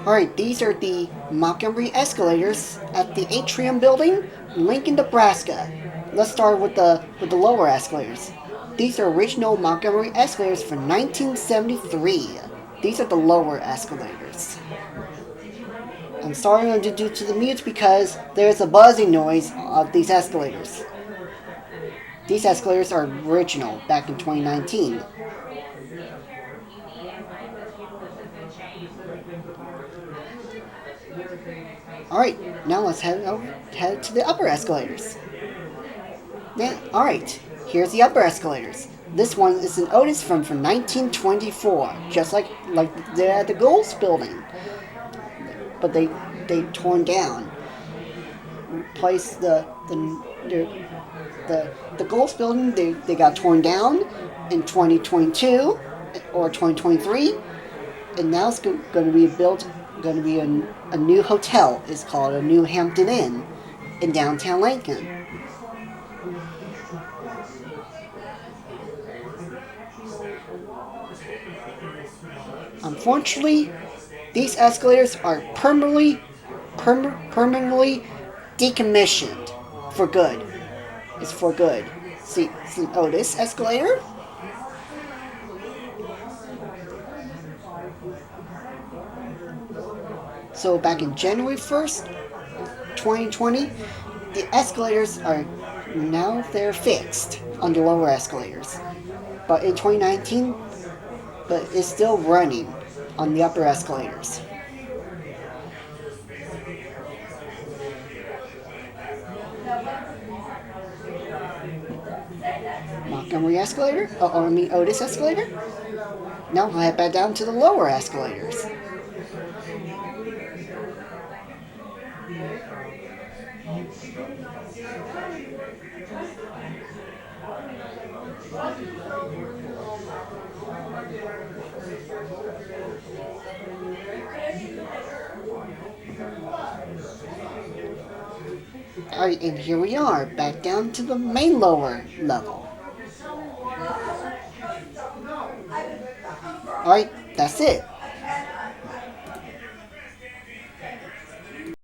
Alright, these are the Montgomery escalators at the Atrium building, Lincoln, Nebraska. Let's start with the lower escalators. These are original Montgomery escalators from 1973. These are the lower escalators. I'm starting to do to the mute because there's a buzzing noise of these escalators. These escalators are original back in 2019. Alright, now let's head to the upper escalators. Alright, here's the upper escalators. This one is an OTIS from 1924, just like the Gold's building. But they torn down. Replaced the Gold's building, they got torn down in 2022 or 2023, and now it's going to be built. Going to be a new hotel. It's called a New Hampton Inn in downtown Lincoln. Unfortunately, these escalators are permanently decommissioned for good. It's for good. See, it's an OTIS escalator. So back in January 1st, 2020, the escalators are now they're fixed on the lower escalators. But in 2019, but it's still running on the upper escalators. Montgomery escalator, or I mean OTIS escalator. Now I'll head back down to the lower escalators. Alright, and here we are, back down to the main lower level. Alright, that's it.